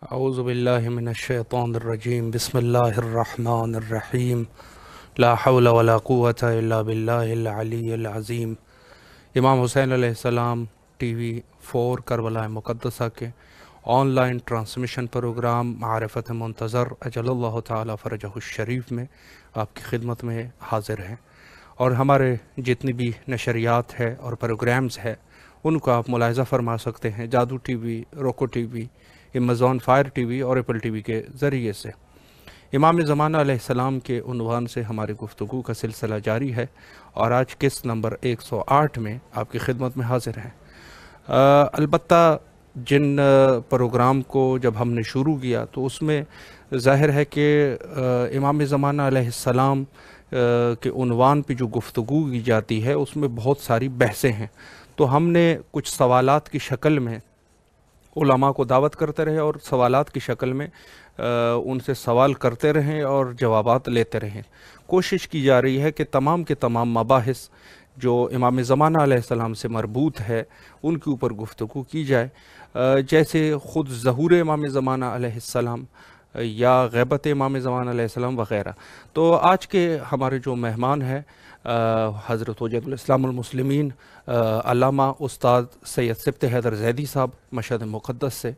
اعوذ باللہ من الشیطان الرجیم بسم اللہ الرحمن الرحیم لا حول ولا قوة الا باللہ العلی العظیم۔ امام حسین علیہ السلام ٹی وی 4 کربلا مقدسہ کے آن لائن ٹرانسمیشن پروگرام معرفت منتظر اجل اللہ تعالی فرجہ الشریف میں آپ کی خدمت میں حاضر ہیں، اور ہمارے جتنی بھی نشریات ہے اور پروگرامز ہے ان کو آپ ملاحظہ فرما سکتے ہیں جادو ٹی وی، روکو T V, Amazon fire T V اور ایپل ٹی وی کے ذریعے سے۔ امام زمانہ علیہ السلام کے عنوان سے ہماری گفتگو کا سلسلہ جاری ہے، اور آج قسط نمبر 108 میں آپ کی خدمت میں حاضر ہیں۔ البتہ جن پروگرام کو جب ہم نے شروع کیا تو اس میں ظاہر ہے کہ امام زمانہ علیہ السلام کے عنوان پہ جو گفتگو کی جاتی ہے اس میں بہت ساری بحثیں ہیں، تو ہم نے کچھ سوالات کی شکل میں علماء کو دعوت کرتے رہے اور سوالات کی شکل میں ان سے سوال کرتے رہیں اور جوابات لیتے رہیں۔ کوشش کی جا رہی ہے کہ تمام کے تمام مباحث جو امام زمانہ علیہ السلام سے مربوط ہے ان کے اوپر گفتگو کی جائے، جیسے خود ظہور امام زمانہ علیہ السلام یا غیبت امام زمانہ علیہ السلام وغیرہ۔ تو آج کے ہمارے جو مہمان ہیں حضرت حجت الاسلام المسلمین علامہ استاد سید سبط حیدر زیدی صاحب مشہد مقدس سے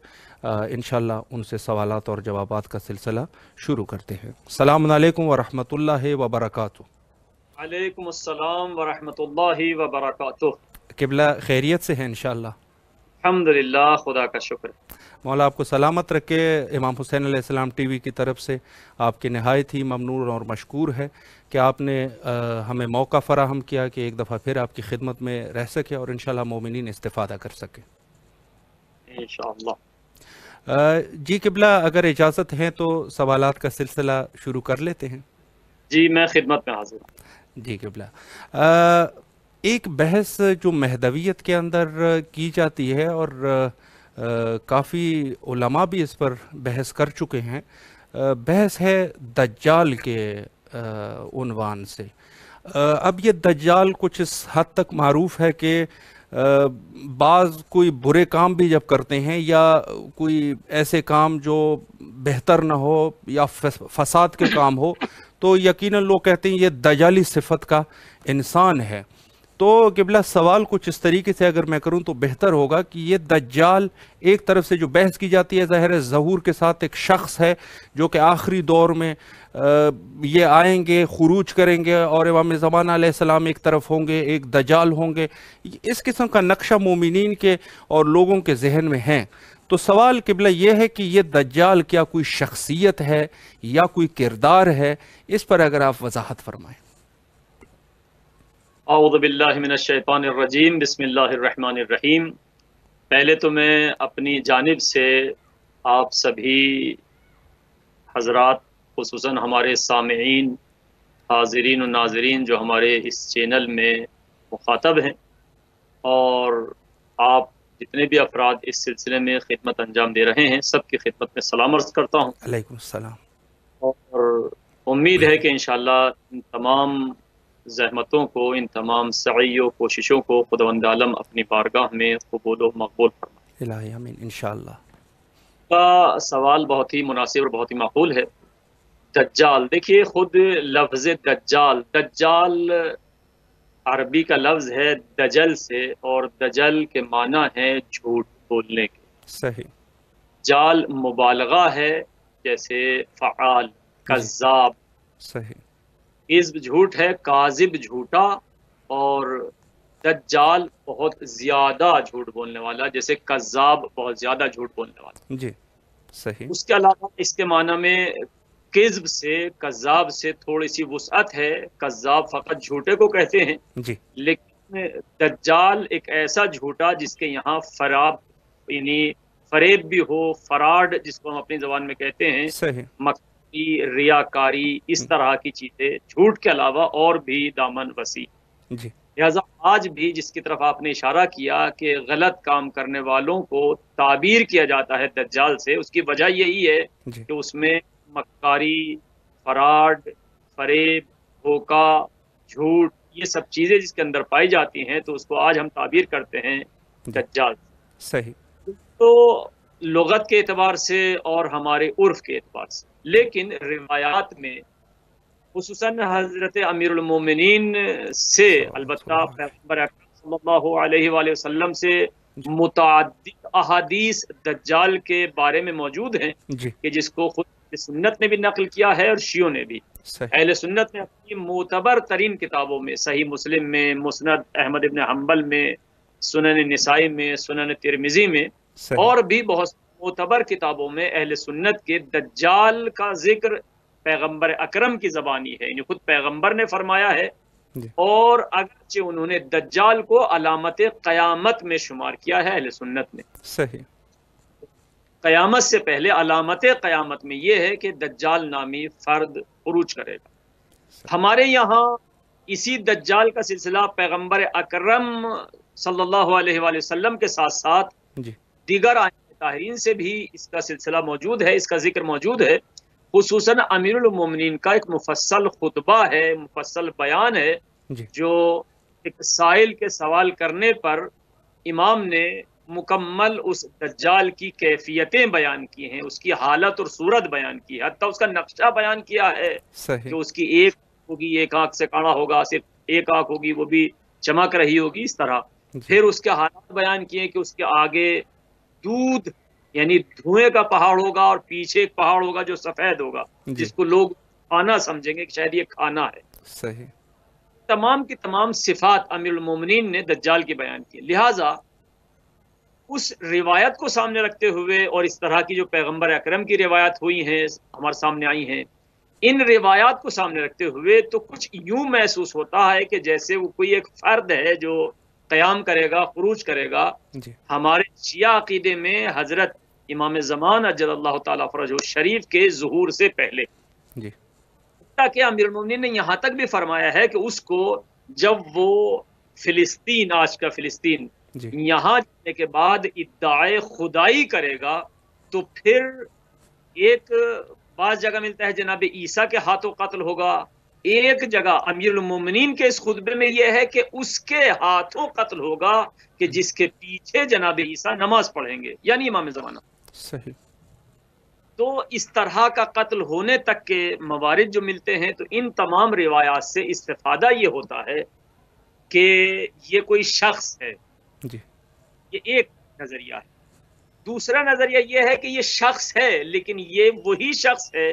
انشاءاللہ ان سے سوالات اور جوابات کا سلسلہ شروع کرتے ہیں۔ السلام علیکم ورحمۃ اللہ وبرکاتہ۔ وعلیکم السلام ورحمۃ اللہ وبرکاتہ۔ قبلہ خیریت سے ہیں انشاءاللہ؟ الحمدللہ، خدا کا شکر۔ مولا آپ کو سلامت رکھے۔ امام حسین علیہ السلام ٹی وی کی طرف سے آپ کی نہایت ہی ممنون اور مشکور ہے کہ آپ نے ہمیں موقع فراہم کیا کہ ایک دفعہ پھر آپ کی خدمت میں رہ سکے اور انشاءاللہ مومنین استفادہ کر سکے۔ انشاءاللہ۔ جی قبلہ اگر اجازت ہے تو سوالات کا سلسلہ شروع کر لیتے ہیں۔ جی میں خدمت میں حاضر ہوں۔ جی قبلہ، ایک بحث جو مہدویت کے اندر کی جاتی ہے اور کافی علماء بھی اس پر بحث کر چکے ہیں، بحث ہے دجال کے عنوان سے۔ اب یہ دجال کچھ اس حد تک معروف ہے کہ بعض کوئی برے کام بھی جب کرتے ہیں یا کوئی ایسے کام جو بہتر نہ ہو یا فساد کے کام ہو تو یقیناً لوگ کہتے ہیں یہ دجالی صفت کا انسان ہے۔ تو قبلہ سوال کچھ اس طریقے سے اگر میں کروں تو بہتر ہوگا کہ یہ دجال ایک طرف سے جو بحث کی جاتی ہے ظاہر ہے ظہور کے ساتھ ایک شخص ہے جو کہ آخری دور میں یہ آئیں گے، خروج کریں گے، اور امام زمانہ علیہ السلام ایک طرف ہوں گے، ایک دجال ہوں گے۔ اس قسم کا نقشہ مومنین کے اور لوگوں کے ذہن میں ہیں۔ تو سوال قبلہ یہ ہے کہ یہ دجال کیا کوئی شخصیت ہے یا کوئی کردار ہے؟ اس پر اگر آپ وضاحت فرمائیں۔ اعوذ باللہ من الشیطان الرجیم، بسم اللہ الرحمن الرحیم۔ پہلے تو میں اپنی جانب سے آپ سبھی حضرات، خصوصاً ہمارے سامعین، حاضرین و ناظرین جو ہمارے اس چینل میں مخاطب ہیں، اور آپ جتنے بھی افراد اس سلسلے میں خدمت انجام دے رہے ہیں، سب کی خدمت میں سلام عرض کرتا ہوں، علیکم السلام۔ اور امید ہے کہ انشاءاللہ ان تمام زحمتوں کو، ان تمام سعی و کوششوں کو خداوند عالم اپنی بارگاہ میں قبول و مقبول فرمائے۔ الہی آمین انشاءاللہ۔ کا سوال بہت ہی مناسب اور بہت ہی معقول ہے۔ دجال، دیکھیے خود لفظ دجال، دجال عربی کا لفظ ہے دجل سے، اور دجل کے معنی ہے جھوٹ بولنے کے۔ صحیح۔ جال مبالغہ ہے، جیسے فعال، جی کذاب۔ صحیح۔ کذب جھوٹ ہے، کاذب جھوٹا، اور دجال بہت زیادہ جھوٹ بولنے والا، جیسے کذاب بہت زیادہ جھوٹ بولنے والا۔ جی صحیح۔ اس کے علاوہ اس کے معنی میں کذب سے، کذاب سے تھوڑی سی وسعت ہے۔ کذاب فقط جھوٹے کو کہتے ہیں، جی لیکن دجال ایک ایسا جھوٹا جس کے یہاں یعنی فریب بھی ہو، فراڈ جس کو ہم اپنی زبان میں کہتے ہیں، صحیح۔ مکاری، ریاکاری، اس طرح کی چیزیں، جھوٹ کے علاوہ اور بھی دامن وسیع۔ جی لہٰذا آج بھی جس کی طرف آپ نے اشارہ کیا کہ غلط کام کرنے والوں کو تعبیر کیا جاتا ہے دجال سے، اس کی وجہ یہی ہے جی کہ اس میں مکاری، فراڈ، فریب، دھوکہ، جھوٹ، یہ سب چیزیں جس کے اندر پائی جاتی ہیں، تو اس کو آج ہم تعبیر کرتے ہیں جی دجال۔ صحیح۔ تو لغت کے اعتبار سے اور ہمارے عرف کے اعتبار سے، لیکن روایات میں خصوصاً حضرت امیر المومنین سے، صلوات البتہ اللہ علیہ. پیغمبر اکرم صلی اللہ علیہ وآلہ وسلم سے جی متعدد احادیث دجال کے بارے میں موجود ہیں، جی کہ جس کو خود اہل سنت نے بھی نقل کیا ہے اور شیعوں نے بھی. صحیح. اہل سنت نے اپنی معتبر ترین کتابوں میں، صحیح مسلم میں، مسند احمد ابن حنبل میں، سنن نسائی میں، سنن ترمذی میں، صحیح. اور بھی بہت معتبر کتابوں میں اہل سنت کے دجال کا ذکر پیغمبر اکرم کی زبانی ہے، یعنی خود پیغمبر نے فرمایا ہے، جی اور اگرچہ انہوں نے دجال کو علامت قیامت میں شمار کیا ہے اہل سنت نے. صحیح. قیامت سے پہلے علامت قیامت میں یہ ہے کہ دجال نامی فرد عروج کرے گا. ہمارے یہاں اسی دجال کا سلسلہ پیغمبر اکرم صلی اللہ علیہ وآلہ وسلم کے ساتھ ساتھ جی دیگر ائمہ طاہرین سے بھی اس کا سلسلہ موجود ہے، اس کا ذکر موجود ہے. خصوصاً امیر المومنین کا ایک مفصل خطبہ ہے، مفصل بیان ہے، جی جو ایک سائل کے سوال کرنے پر امام نے مکمل اس دجال کی کیفیتیں بیان کی ہیں، اس کی حالت اور صورت بیان کی ہے، حتیٰ اس کا نقشہ بیان کیا ہے صحیح. کہ اس کی ایک ہوگی، ایک آنکھ سے کانا ہوگا، صرف ایک آنکھ ہوگی وہ بھی چمک رہی ہوگی، اس طرح. جی پھر اس کے حالات بیان کیے کہ اس کے آگے دودھ یعنی دھوئیں کا پہاڑ ہوگا، اور پیچھے ایک پہاڑ ہوگا جو سفید ہوگا، جی جس کو لوگ کھانا سمجھیں گے کہ شاید یہ کھانا ہے. صحیح. تمام کی تمام صفات امیر المومنین نے دجال کی بیان کی. لہٰذا اس روایت کو سامنے رکھتے ہوئے، اور اس طرح کی جو پیغمبر اکرم کی روایت ہوئی ہیں، ہمارے سامنے آئی ہیں، ان روایات کو سامنے رکھتے ہوئے تو کچھ یوں محسوس ہوتا ہے کہ جیسے وہ کوئی ایک فرد ہے جو قیام کرے گا، خروج کرے گا. جی ہمارے شیعہ عقیدے میں حضرت امام زمان اجل اللہ تعالیٰ فرجہ شریف کے ظہور سے پہلے، جی کہ امیر المومنین نے یہاں تک بھی فرمایا ہے کہ اس کو جب وہ فلسطین، آج کا فلسطین، جی یہاں جانے کے بعد ادعائے خدائی کرے گا، تو پھر ایک بعض جگہ ملتا ہے جناب عیسیٰ کے ہاتھوں قتل ہوگا، ایک جگہ امیر المومنین کے اس خطبے میں یہ ہے کہ اس کے ہاتھوں قتل ہوگا کہ جس کے پیچھے جناب عیسیٰ نماز پڑھیں گے، یعنی امام زمانہ. صحیح. تو اس طرح کا قتل ہونے تک کے موارد جو ملتے ہیں، تو ان تمام روایات سے استفادہ یہ ہوتا ہے کہ یہ کوئی شخص ہے. جی یہ ایک نظریہ ہے. دوسرا نظریہ یہ ہے کہ یہ شخص ہے، لیکن یہ وہی شخص ہے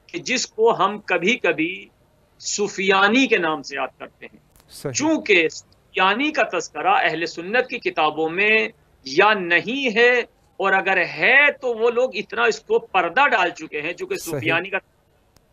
کہ جس کو ہم کبھی کبھی سفیانی کے نام سے یاد کرتے ہیں. صحیح. چونکہ سفیانی کا تذکرہ اہل سنت کی کتابوں میں یا نہیں ہے، اور اگر ہے تو وہ لوگ اتنا اس کو پردہ ڈال چکے ہیں، چونکہ صحیح. سفیانی کا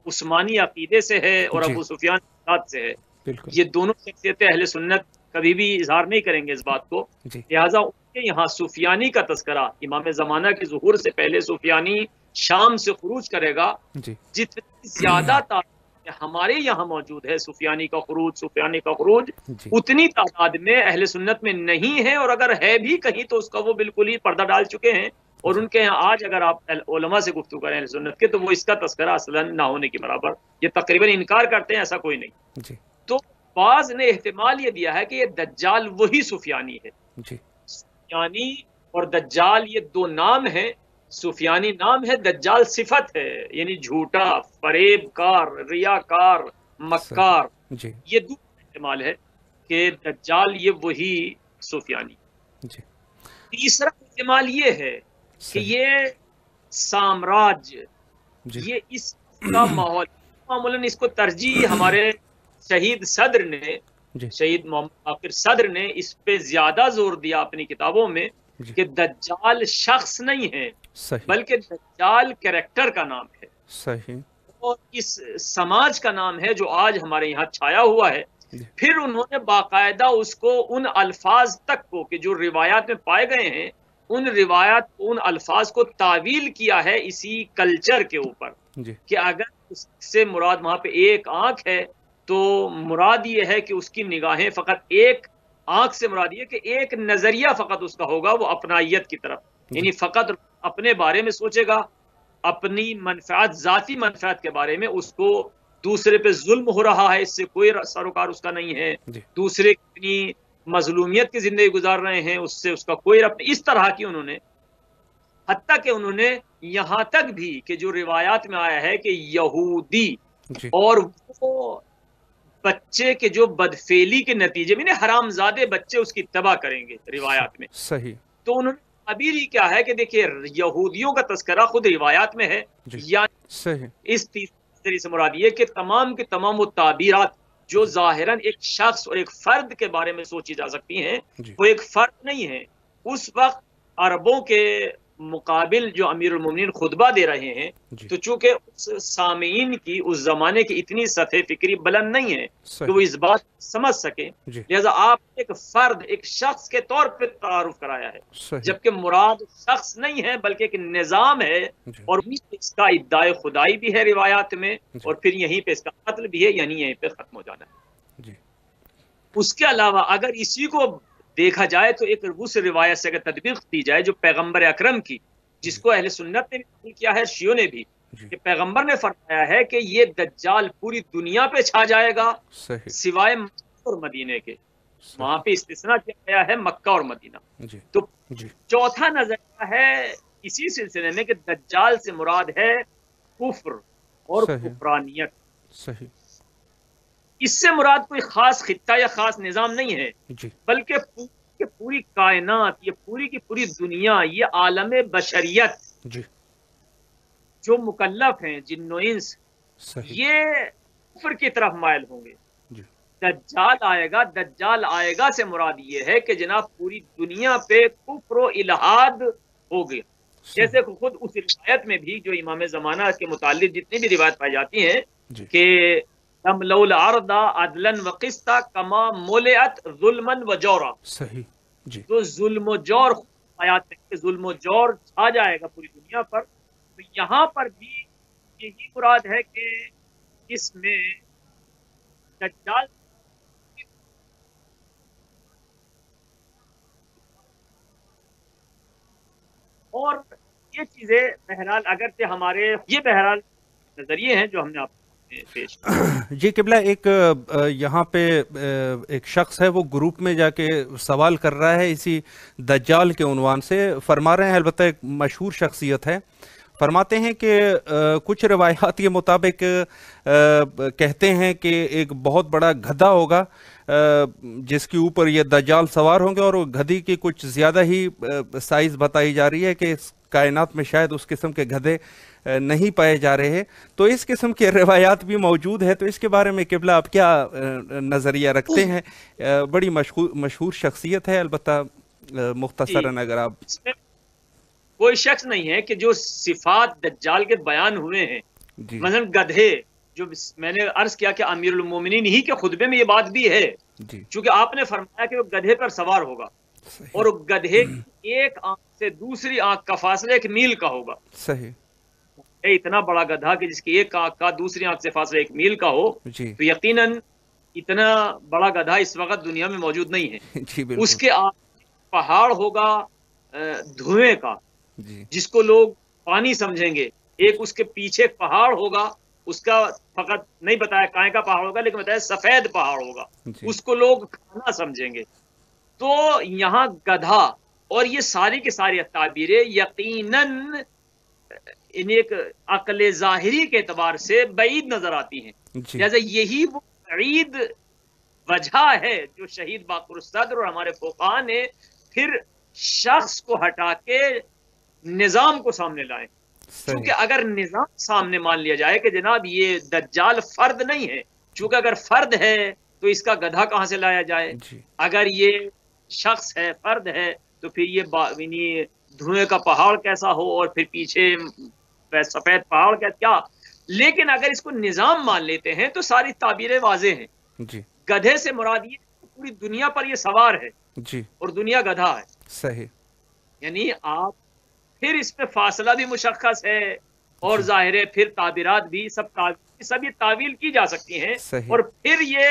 عثمانی عقیدے سے ہے اور جی ابو سفیان کے ساتھ سے ہے. بالکل. یہ دونوں شخصیتیں اہل سنت کبھی بھی اظہار نہیں کریں گے اس بات کو. جی لہٰذا ان کے یہاں سفیانی کا تذکرہ، امام زمانہ کے ظہور سے پہلے سفیانی شام سے خروج کرے گا. جی جتنی زیادہ تعداد ہمارے یہاں موجود ہے سفیانی کا خروج، جی اتنی تعداد میں اہل سنت میں نہیں ہے، اور اگر ہے بھی کہیں تو اس کا وہ بالکل ہی پردہ ڈال چکے ہیں. اور ان کے یہاں آج اگر آپ علماء سے گفتگو کریں اہل سنت کے، تو وہ اس کا تذکرہ اصلا نہ ہونے کے برابر، یہ تقریباً انکار کرتے ہیں، ایسا کوئی نہیں. جی تو بعض نے احتمال یہ دیا ہے کہ یہ دجال وہی سفیانی ہے. جی سفیانی اور دجال یہ دو نام ہیں. سفیانی نام ہے، دجال صفت ہے، یعنی جھوٹا، فریب کار، ریاکار، مکار. جی یہ دوسرا احتمال ہے کہ دجال یہ وہی سفیانی. جی تیسرا احتمال یہ ہے کہ صحیح. یہ سامراج، جی یہ اس کا ماحول، معمولاً اس کو ترجیح ہمارے شہید صدر نے، جی شہید محمد باقر صدر نے اس پہ زیادہ زور دیا اپنی کتابوں میں جی کہ دجال شخص نہیں ہے، صحیح. بلکہ دجال کریکٹر کا نام ہے، صحیح. اور اس سماج کا نام ہے جو آج ہمارے یہاں چھایا ہوا ہے. جی پھر انہوں نے باقاعدہ اس کو ان الفاظ تک کو کہ جو روایات میں پائے گئے ہیں، ان روایات کو، ان الفاظ کو تعویل کیا ہے اسی کلچر کے اوپر، جی کہ اگر اس سے مراد وہاں پہ ایک آنکھ ہے تو مراد یہ ہے کہ اس کی نگاہیں فقط ایک آنکھ سے مراد یہ کہ ایک نظریہ فقط اس کا ہوگا، وہ اپنائیت کی طرف، یعنی فقط اپنے بارے میں سوچے گا، اپنی منفعت، ذاتی منفعت کے بارے میں. اس کو دوسرے پہ ظلم ہو رہا ہے، اس سے کوئی سروکار اس کا نہیں ہے، جی دوسرے کتنی مظلومیت کی زندگی گزار رہے ہیں، اس سے اس کا کوئی ربط. اس طرح کی انہوں نے حتیٰ کہ انہوں نے یہاں تک بھی کہ جو روایات میں آیا ہے کہ یہودی جی اور وہ بچے کے جو بدفعلی کے نتیجے میں حرام زادے بچے اس کی تباہ کریں گے روایات میں، صحیح تو انہوں نے ابھی ہی کیا ہے کہ دیکھیے یہودیوں کا تذکرہ خود روایات میں ہے، جی یعنی صحیح اس تیسری سے مراد یہ کہ تمام کے تمام وہ تعبیرات جو ظاہراً ایک شخص اور ایک فرد کے بارے میں سوچی جا سکتی ہیں، جی وہ ایک فرد نہیں ہے۔ اس وقت عربوں کے مقابل جو امیر المومنین خطبہ دے رہے ہیں، جی تو چونکہ اس سامعین کی اس زمانے کی اتنی سطح فکری بلند نہیں ہے کہ وہ صحیح اس بات کو سمجھ سکے، جی لہذا آپ ایک فرد ایک شخص کے طور پہ تعارف کرایا ہے، صحیح جبکہ مراد شخص نہیں ہے بلکہ ایک نظام ہے، جی اور اس کا ادعائے خدائی بھی ہے روایات میں، جی اور پھر یہیں پہ اس کا قتل بھی ہے، یعنی یہیں پہ ختم ہو جانا ہے۔ جی اس کے علاوہ اگر اسی کو دیکھا جائے تو ایک اس روایت سے اگر تطبیق دی جائے جو پیغمبر اکرم کی، جس کو اہل سنت نے بھی قبول کیا ہے، شیعوں نے بھی، جی کہ پیغمبر نے فرمایا ہے کہ یہ دجال پوری دنیا پہ چھا جائے گا صحیح سوائے مکہ اور مدینے کے، وہاں صحیح پہ استثناء کیا گیا ہے مکہ اور مدینہ۔ جی تو جی چوتھا نظریہ ہے اسی سلسلے میں کہ دجال سے مراد ہے کفر اور صحیح کفرانیت، صحیح اس سے مراد کوئی خاص خطہ یا خاص نظام نہیں ہے، جی بلکہ پوری کائنات، یہ پوری کی پوری دنیا، یہ عالم بشریت جی جو مکلف ہیں جن و انس، صحیح یہ کفر کی طرف مائل ہوں گے۔ جی دجال آئے گا سے مراد یہ ہے کہ جناب پوری دنیا پہ کفر و الحاد ہو گیا، جیسے کہ خود اس روایت میں بھی جو امام زمانہ کے متعلق جتنی بھی روایت پائی جاتی ہیں جی کہ تملؤ الارض عدلا وقسطا کما ملئت ظلما و جورا، صحیح جی تو ظلم و جور آیات میں کہ ظلم و جور چھا جائے گا پوری دنیا پر، تو یہاں پر بھی یہی مراد ہے کہ اس میں دجال اور یہ چیزیں بہرحال اگرچہ ہمارے یہ بہرحال نظریے ہیں جو ہم نے آپ کو پیش کیا۔ جی قبلہ ایک یہاں پہ ایک شخص ہے وہ گروپ میں جا کے سوال کر رہا ہے اسی دجال کے عنوان سے، فرما رہے ہیں، البتہ ایک مشہور شخصیت ہے، فرماتے ہیں کہ کچھ روایات کے مطابق کہتے ہیں کہ ایک بہت بڑا گدھا ہوگا جس کے اوپر یہ دجال سوار ہوں گے، اور وہ گدھی کی کچھ زیادہ ہی سائز بتائی جا رہی ہے کہ اس کائنات میں شاید اس قسم کے گدھے نہیں پائے جا رہے ہیں، تو اس قسم کے روایات بھی موجود ہے، تو اس کے بارے میں قبلہ آپ کیا نظریہ رکھتے ہیں؟ بڑی مشہور شخصیت ہے، البتہ مختصراً اگر آپ اس میں کوئی شخص نہیں ہے کہ جو صفات دجال کے بیان ہوئے ہیں، جی مثلا گدھے، جو میں نے عرض کیا کہ امیر المومنین ہی کے خطبے میں یہ بات بھی ہے، جی چونکہ آپ نے فرمایا کہ وہ گدھے پر سوار ہوگا، اور صحیح گدھے کی ایک آنکھ سے دوسری آنکھ کا فاصلہ 1 میل کا ہوگا، صحیح اتنا بڑا گدھا کہ جس کی ایک آنکھ کا دوسری آنکھ سے فاصلہ 1 میل کا ہو، جی تو یقیناً اتنا بڑا گدھا اس وقت دنیا میں موجود نہیں ہے۔ جی اس بالکل کے آگے پہاڑ ہوگا دھوئیں کا، جی جس کو لوگ پانی سمجھیں گے، ایک اس کے پیچھے ایک پہاڑ ہوگا، اس کا فقط نہیں بتایا کائیں کا پہاڑ ہوگا لیکن بتایا سفید پہاڑ ہوگا، جی اس کو لوگ کھانا سمجھیں گے۔ تو یہاں گدھا اور یہ ساری کی ساری تعبیریں یقیناً ایک عقل ظاہری کے اعتبار سے بعید نظر آتی ہیں، جی لہذا یہی وہ بعید وجہ ہے جو شہید باقر الصدر اور ہمارے فقہا نے پھر شخص کو ہٹا کے نظام کو سامنے لائے، چونکہ صحیح اگر نظام سامنے مان لیا جائے کہ جناب یہ دجال فرد نہیں ہے، چونکہ اگر فرد ہے تو اس کا گدھا کہاں سے لایا جائے، جی اگر یہ شخص ہے، فرد ہے، تو پھر یہ دھوئیں کا پہاڑ کیسا ہو، اور پھر پیچھے سفید پہاڑ کیا، لیکن اگر اس کو نظام مان لیتے ہیں تو ساری تعبیریں واضح ہیں۔ جی گدھے سے مراد یہ پوری دنیا پر یہ سوار ہے جی اور دنیا گدھا ہے، صحیح یعنی آپ پھر اس پہ فاصلہ بھی مشخص ہے، اور جی ظاہر ہے پھر تعبیرات بھی سب یہ تعویل کی جا سکتی ہیں، صحیح اور پھر یہ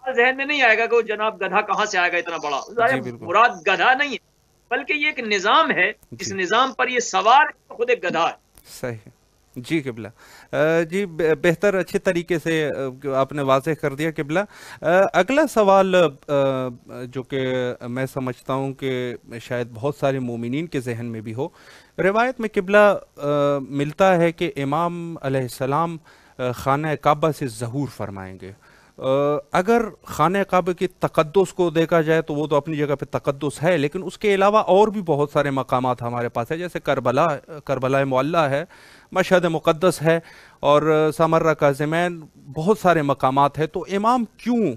ذہن میں نہیں آئے گا کہ وہ جناب گدھا کہاں سے آئے گا اتنا بڑا، ظاہر جی بالکل مراد گدھا نہیں ہے بلکہ یہ ایک نظام ہے، اس جی نظام پر یہ سوار خود ایک گدھا ہے۔ صحیح جی قبلہ، جی بہتر، اچھے طریقے سے آپ نے واضح کر دیا قبلہ۔ اگلا سوال جو کہ میں سمجھتا ہوں کہ شاید بہت سارے مومنین کے ذہن میں بھی ہو، روایت میں قبلہ ملتا ہے کہ امام علیہ السلام خانہ کعبہ سے ظہور فرمائیں گے۔ اگر خانہ کعبہ کی تقدس کو دیکھا جائے تو وہ تو اپنی جگہ پہ تقدس ہے، لیکن اس کے علاوہ اور بھی بہت سارے مقامات ہمارے پاس ہیں، جیسے کربلا معلیٰ ہے، مشہد مقدس ہے، اور سامرہ کاظمین، بہت سارے مقامات ہیں۔ تو امام کیوں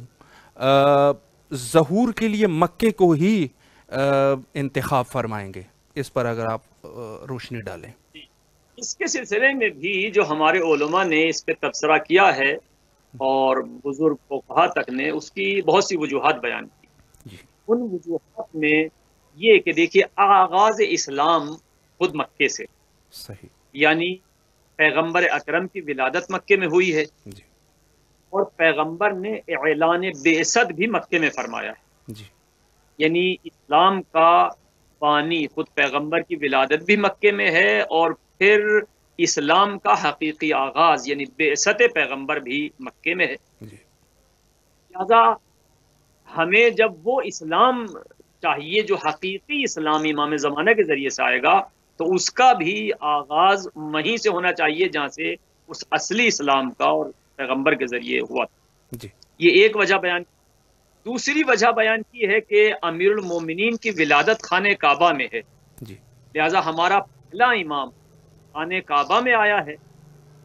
ظہور کے لیے مکے کو ہی انتخاب فرمائیں گے؟ اس پر اگر آپ روشنی ڈالیں۔ اس کے سلسلے میں بھی جو ہمارے علماء نے اس پہ تبصرہ کیا ہے اور بزرگ فقہا تک نے اس کی بہت سی وجوہات بیان کی۔ جی ان وجوہات میں یہ کہ دیکھیے، آغاز اسلام خود مکے سے، صحیح، یعنی پیغمبر اکرم کی ولادت مکے میں ہوئی ہے، جی اور پیغمبر نے اعلان بعثت بھی مکے میں فرمایا ہے۔ جی یعنی اسلام کا بانی خود پیغمبر کی ولادت بھی مکے میں ہے، اور پھر اسلام کا حقیقی آغاز یعنی بعثت پیغمبر بھی مکے میں ہے۔ جی لہذا ہمیں جب وہ اسلام چاہیے جو حقیقی اسلام امام زمانہ کے ذریعے سے آئے گا، تو اس کا بھی آغاز وہیں سے ہونا چاہیے جہاں سے اس اصلی اسلام کا اور پیغمبر کے ذریعے ہوا تھا۔ جی یہ ایک وجہ بیان کی۔ دوسری وجہ بیان کی ہے کہ امیر المومنین کی ولادت خانہ کعبہ میں ہے، جی لہذا ہمارا پہلا امام خانہ کعبہ میں آیا ہے،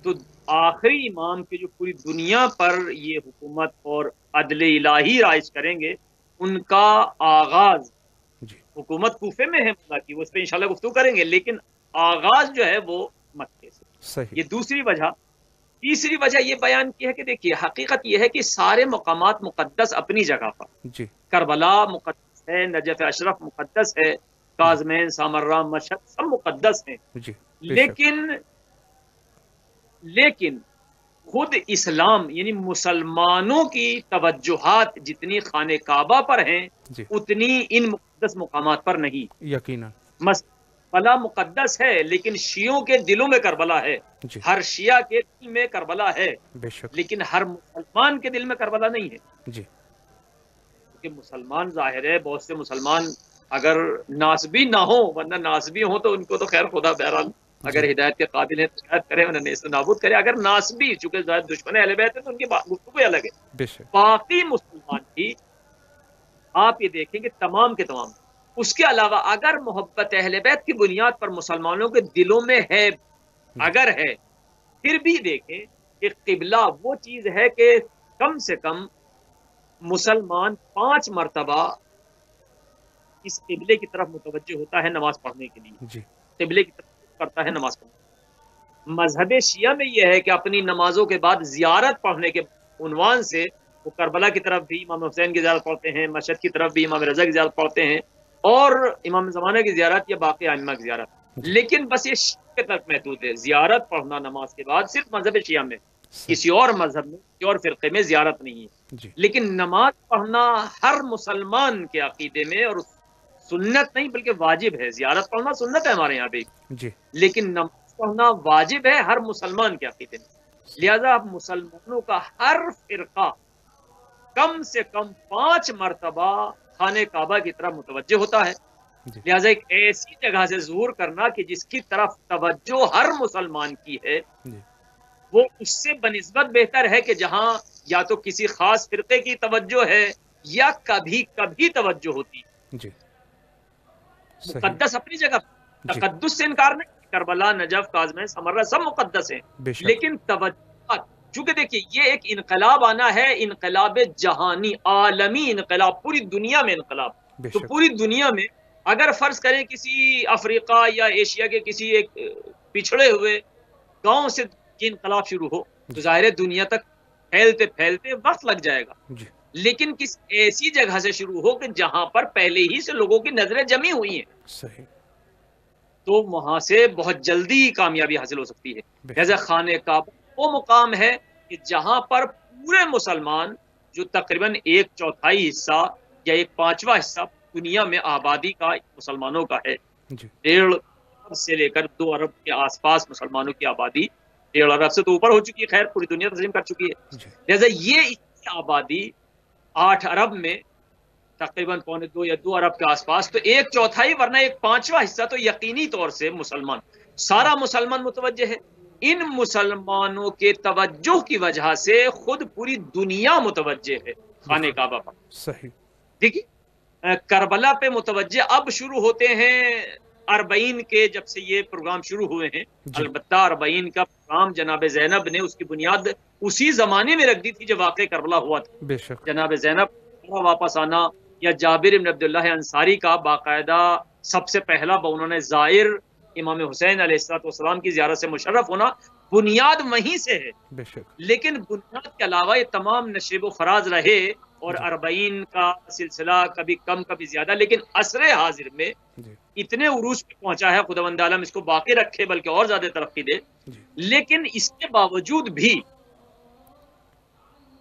تو آخری امام کے جو پوری دنیا پر یہ حکومت اور عدل الہی رائج کریں گے، ان کا آغاز جی حکومت کوفے میں ہے ملا کی، وہ اس پہ انشاءاللہ گفتگو کریں گے، لیکن آغاز جو ہے وہ مکے سے۔ صحیح، یہ دوسری وجہ۔ تیسری وجہ یہ بیان کی ہے کہ دیکھیے، حقیقت یہ ہے کہ سارے مقامات مقدس اپنی جگہ پر، جی کربلا مقدس ہے، نجف اشرف مقدس ہے، کاظمین، سامرہ، مشہد سب مقدس ہیں، جی بے شک، لیکن خود اسلام یعنی مسلمانوں کی توجہات جتنی خانہ کعبہ پر ہیں جی اتنی ان مقدس مقامات پر نہیں۔ یقیناً، کربلا مقدس ہے، لیکن شیعوں کے دلوں میں کربلا ہے، جی ہر شیعہ کے دل میں کربلا ہے، بے شک، لیکن ہر مسلمان کے دل میں کربلا نہیں ہے۔ جی کہ مسلمان ظاہر ہے، بہت سے مسلمان اگر ناسبی نہ ہو، ورنہ ناسبی ہوں تو ان کو تو خیر خدا بہرحال جی اگر ہدایت کے قابل ہے تو ہدایت کرے، انہیں نیست و نابود کرے۔ اگر ناسبی چونکہ ظاہر دشمن اہل بیت ہے تو ان کی گفتگو الگ ہے۔ بے شک، باقی مسلمان بھی آپ یہ دیکھیں کہ تمام کے تمام، اس کے علاوہ اگر محبت اہل بیت کی بنیاد پر مسلمانوں کے دلوں میں ہے، اگر ہے، پھر بھی دیکھیں کہ قبلہ وہ چیز ہے کہ کم سے کم مسلمان 5 مرتبہ اس قبلے کی طرف متوجہ ہوتا ہے نماز پڑھنے کے لیے، جی قبلے کی طرف کرتا ہے نماز پڑھنے۔ مذہب شیعہ میں یہ ہے کہ اپنی نمازوں کے بعد زیارت پڑھنے کے عنوان سے وہ کربلا کی طرف بھی امام حسین کی زیارت پڑھتے ہیں، مشہد کی طرف بھی امام رضا کی زیارت پڑھتے ہیں، اور امام زمانہ کی زیارت یا باقی ائمہ کی زیارت، جی لیکن بس یہ شیعہ کی طرف محدود ہے۔ زیارت پڑھنا نماز کے بعد صرف مذہب شیعہ میں، صحیح، کسی اور مذہب میں، کسی اور فرقے میں زیارت نہیں ہے۔ جی لیکن نماز پڑھنا ہر مسلمان کے عقیدے میں، اور سنت نہیں بلکہ واجب ہے، زیارت پڑھنا سنت ہے ہمارے یہاں بھی، جی لیکن نماز پڑھنا واجب ہے ہر مسلمان کے عقیدے میں۔ لہذا اب مسلمانوں کا ہر فرقہ کم سے کم 5 مرتبہ خانہ کعبہ کی طرف متوجہ ہوتا ہے۔ جی لہذا ایک ایسی جگہ سے ظہور کرنا کہ جس کی طرف توجہ ہر مسلمان کی ہے، جی وہ اس سے بنسبت بہتر ہے کہ جہاں یا تو کسی خاص فرقے کی توجہ ہے یا کبھی کبھی توجہ ہوتی۔ جی صحیح، مقدس اپنی جگہ، جی تقدس سے انکار نہیں، کربلا، نجف، کاظمین، سمرہ سب مقدس ہیں، بے شک، لیکن توجہ، چونکہ دیکھیے یہ ایک انقلاب آنا ہے، انقلاب جہانی، عالمی انقلاب، پوری دنیا میں انقلاب، بے تو شک، پوری دنیا میں اگر فرض کریں کسی افریقہ یا ایشیا کے کسی ایک پچھڑے ہوئے گاؤں سے یہ انقلاب شروع ہو تو جی ظاہر دنیا تک پھیلتے پھیلتے وقت لگ جائے گا، جی لیکن کس ایسی جگہ سے شروع ہو کہ جہاں پر پہلے ہی سے لوگوں کی نظریں جمی ہوئی ہیں، صحیح، تو وہاں سے بہت جلدی کامیابی حاصل ہو سکتی ہے۔ بے لہذا شک، خانہ کعبہ وہ مقام ہے کہ جہاں پر پورے مسلمان، جو تقریباً 1/4 حصہ یا 1/5واں حصہ دنیا میں آبادی کا مسلمانوں کا ہے، جی 1.5 ارب سے لے کر 2 ارب کے آس پاس مسلمانوں کی آبادی 1.5 ارب سے تو اوپر ہو چکی ہے، خیر پوری دنیا تسلیم کر چکی ہے. جی لہٰذا یہ اس کی آبادی 8 ارب میں تقریباً 1.25 یا 2 ارب کے آس پاس، تو 1/4 ورنہ 1/5واں حصہ تو یقینی طور سے مسلمان، سارا مسلمان متوجہ ہے. ان مسلمانوں کے توجہ کی وجہ سے خود پوری دنیا متوجہ ہے خانہ کعبہ پر. صحیح. دیکھیے کربلا پہ متوجہ اب شروع ہوتے ہیں 40 کے، جب سے یہ پروگرام شروع ہوئے ہیں. جی. البتہ 40 کا پروگرام جناب زینب نے اس کی بنیاد اسی زمانے میں رکھ دی تھی جب واقع کربلا ہوا تھا. بے شک. جناب زینب واپس آنا یا جابر بن عبداللہ انصاری کا باقاعدہ سب سے پہلا انہوں نے زائر امام حسین علیہ السلام کی زیارت سے مشرف ہونا، بنیاد وہیں سے ہے. بے شک. لیکن بنیاد کے علاوہ یہ تمام نشیب و فراز رہے اور 40 کا سلسلہ کبھی کم کبھی زیادہ، لیکن عصر حاضر میں جی. اتنے عروج پہ پہنچا ہے، خداوند عالم اس کو باقی رکھے بلکہ اور زیادہ ترقی دے. جی. لیکن اس کے باوجود بھی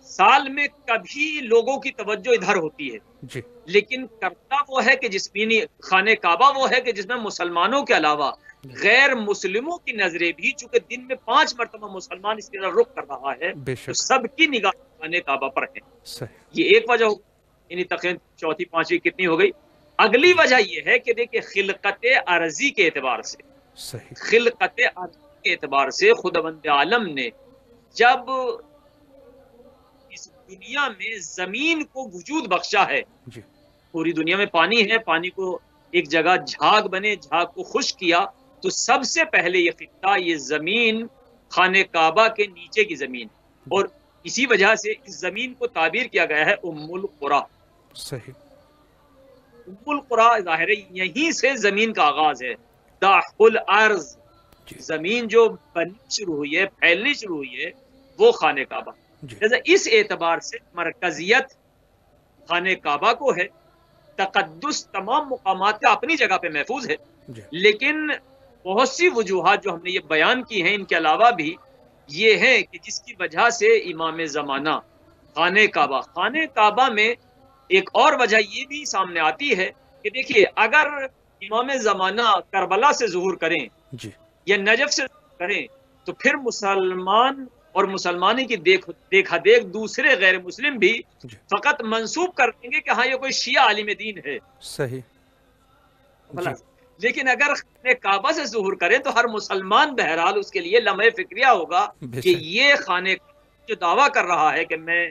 سال میں کبھی لوگوں کی توجہ ادھر ہوتی ہے. جی. لیکن کرتا وہ ہے کہ جس میں خانہ کعبہ وہ ہے کہ جس میں مسلمانوں کے علاوہ غیر مسلموں کی نظریں بھی، چونکہ دن میں 5 مرتبہ مسلمان اس کی طرف رخ کر رہا ہے، بے تو شک. سب کی نگاہ خانہ کعبہ پر ہے. صحیح. یہ ایک وجہ ہو، یعنی تقریباً چوتھی پانچویں کتنی ہو گئی. اگلی وجہ یہ ہے کہ دیکھیں خلقت عرضی کے اعتبار سے، صحیح. خلقت عرضی کے اعتبار سے خداوند عالم نے جب اس دنیا میں زمین کو وجود بخشا ہے، جی. پوری دنیا میں پانی ہے، پانی کو ایک جگہ جھاگ بنے، جھاگ کو خشک کیا، تو سب سے پہلے یہ خطہ، یہ زمین خانہ کعبہ کے نیچے کی زمین، اور اسی وجہ سے اس زمین کو تعبیر کیا گیا ہے ام القریٰ. صحیح. ام القریٰ ظاہر ہے یہیں سے زمین کا آغاز ہے. داح الارض، جی. زمین جو بننی شروع ہوئی ہے، پھیلنی شروع ہوئی ہے، وہ خانہ کعبہ. جی. لہذا اس اعتبار سے مرکزیت خانہ کعبہ کو ہے، تقدس تمام مقامات کا اپنی جگہ پہ محفوظ ہے. جی. لیکن بہت سی وجوہات جو ہم نے یہ بیان کی ہیں، ان کے علاوہ بھی یہ ہے کہ جس کی وجہ سے امام زمانہ خانہ کعبہ میں ایک اور وجہ یہ بھی سامنے آتی ہے کہ دیکھیے اگر امام زمانہ کربلا سے ظہور کریں جی. یا نجف سے ظہور کریں تو پھر مسلمان اور مسلمانی کی دیکھا دیکھ دوسرے غیر مسلم بھی جی. فقط منسوب کر دیں گے کہ ہاں یہ کوئی شیعہ عالم دین ہے. صحیح. جی. لیکن اگر خانہ کعبہ سے ظہور کریں تو ہر مسلمان بہرحال اس کے لیے لمحہ فکریہ ہوگا کہ یہ خانہ جو دعویٰ کر رہا ہے کہ میں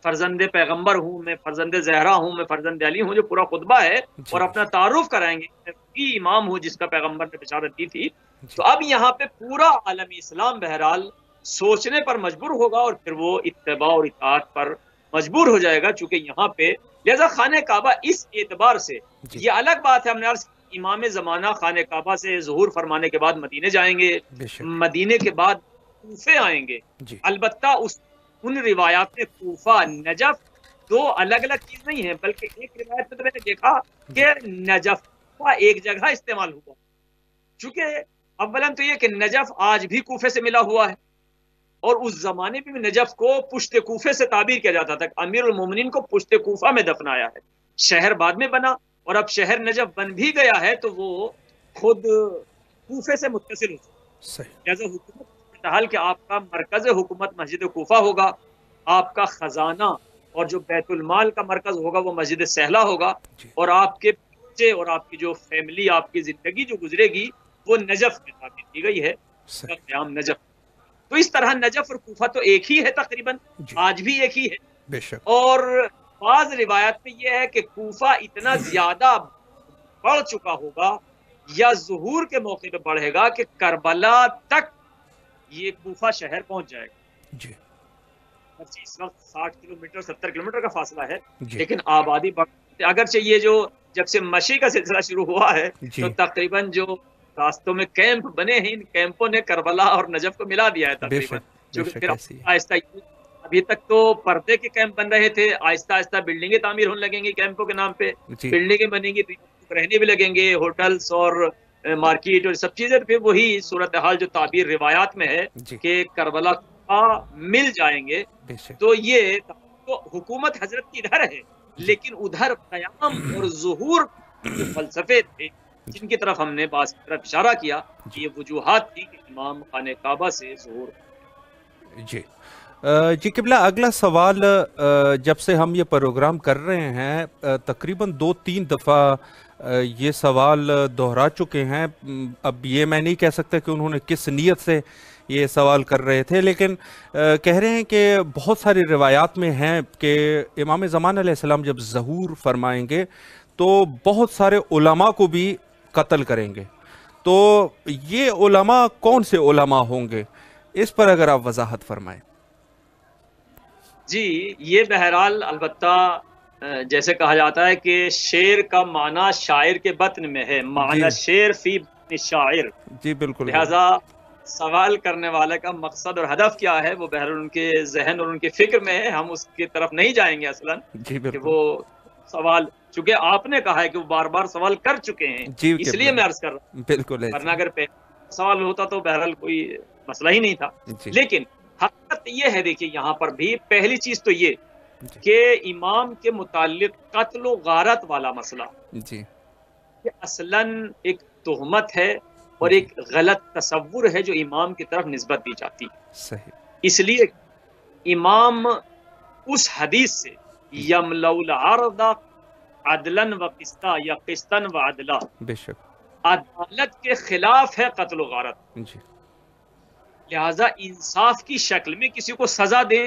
فرزند پیغمبر ہوں، میں فرزند زہرا ہوں، میں فرزند علی ہوں، جو پورا خطبہ ہے اور اپنا تعارف کرائیں گے میں وہی امام ہوں جس کا پیغمبر نے بشارت دی تھی. تو اب یہاں پہ پورا عالم اسلام بہرحال سوچنے پر مجبور ہوگا اور پھر وہ اتباع اور اطاعت پر مجبور ہو جائے گا، چونکہ یہاں پہ لہذا خانہ کعبہ اس اعتبار سے یہ الگ بات ہے. ہم نے عرض امام زمانہ خانہ کعبہ سے ظہور فرمانے کے بعد مدینے جائیں گے، مدینے کے بعد کوفے آئیں گے. البتہ ان روایات میں کوفہ نجف 2 الگ الگ چیز نہیں ہیں، بلکہ ایک روایت میں تو میں نے دیکھا کہ نجف کا ایک جگہ استعمال ہوا. چونکہ اولاً تو یہ کہ نجف آج بھی کوفے سے ملا ہوا ہے، اور اس زمانے میں نجف کو پشت کوفے سے تعبیر کیا جاتا تھا. امیر المومنین کو پشت کوفہ میں دفنایا ہے. شہر بعد میں بنا اور اب شہر نجف بن بھی گیا ہے تو وہ خود کوفے سے متصل ہوتا ہے. لہٰذا حکومت حال کہ آپ کا مرکز حکومت مسجد کوفہ ہوگا، آپ کا خزانہ اور جو بیت المال کا مرکز ہوگا وہ مسجد سہلہ ہوگا، اور آپ کے بچے اور آپ کی جو فیملی، آپ کی زندگی جو گزرے گی وہ نجف میں تعبیر کی گئی ہے. قیام نجف. تو اس طرح نجف اور کوفہ تو ایک ہی ہے تقریباً، آج بھی ایک ہی ہے. بے شک. اور بعض روایت میں یہ ہے کہ کوفہ اتنا زیادہ بڑھ چکا ہوگا یا ظہور کے موقع پہ بڑھے گا کہ کربلا تک یہ کوفہ شہر پہنچ جائے گا. جی. اس وقت 60 کلومیٹر 70 کلومیٹر کا فاصلہ ہے، لیکن آبادی بڑھ، اگرچہ یہ جو جب سے مشی کا سلسلہ شروع ہوا ہے تو تقریباً جو راستوں میں کیمپ بنے ہیں ان کیمپوں نے کربلا اور نجف کو ملا دیا ہے تقریباً. پھر آہستہ ابھی تک تو پردے کے کیمپ بن رہے تھے، آہستہ آہستہ بلڈنگیں تعمیر ہونے لگیں گی کیمپوں کے نام پہ، بلڈنگیں بنیں گی، رہنے بھی لگیں گے، ہوٹلز اور مارکیٹ اور سب چیزیں. پھر وہی صورتحال جو تعبیر روایات میں ہے کہ کربلا مل جائیں گے. تو یہ تو حکومت حضرت کی ادھر ہے، لیکن ادھر قیام اور ظہور جو فلسفے تھے جن کی طرف ہم نے بعض کی طرف اشارہ کیا کہ یہ وجوہات تھی کہ امام خانہ کعبہ سے ظہور. جی جی قبلہ، اگلا سوال، جب سے ہم یہ پروگرام کر رہے ہیں تقریباً 2-3 دفعہ یہ سوال دہرا چکے ہیں. اب یہ میں نہیں کہہ سکتا کہ انہوں نے کس نیت سے یہ سوال کر رہے تھے، لیکن کہہ رہے ہیں کہ بہت ساری روایات میں ہیں کہ امام زمان علیہ السلام جب ظہور فرمائیں گے تو بہت سارے علماء کو بھی قتل کریں گے. تو یہ علماء کون سے علماء ہوں گے، اس پر اگر آپ وضاحت فرمائیں. جی یہ بہرحال البتہ جیسے کہا جاتا ہے کہ شعر کا معنی شاعر کے بطن میں ہے، معنی شعر فی بطن شاعر. جی بالکل. لہذا سوال کرنے والے کا مقصد اور ہدف کیا ہے وہ بہرحال ان کے ذہن اور ان کی فکر میں ہے، ہم اس کی طرف نہیں جائیں گے اصلاً کہ وہ سوال، چونکہ آپ نے کہا ہے کہ وہ بار بار سوال کر چکے ہیں، اس لیے میں عرض کر رہا ہوں. بالکل، ورنہ اگر پہلا سوال ہوتا تو بہرحال کوئی مسئلہ ہی نہیں تھا. لیکن حقیقت یہ ہے، دیکھیے یہاں پر بھی پہلی چیز تو یہ کہ امام کے متعلق قتل و غارت والا مسئلہ یہ اصلاً ایک تہمت ہے اور ایک غلط تصور ہے جو امام کی طرف نسبت دی جاتی ہے. صحیح. اس لیے امام اس حدیث سے یملؤ الارض عدلا و قسطا یا قسطا و عدلا، بے شک عدالت کے خلاف ہے قتل و غارت. جی. لہذا انصاف کی شکل میں کسی کو سزا دیں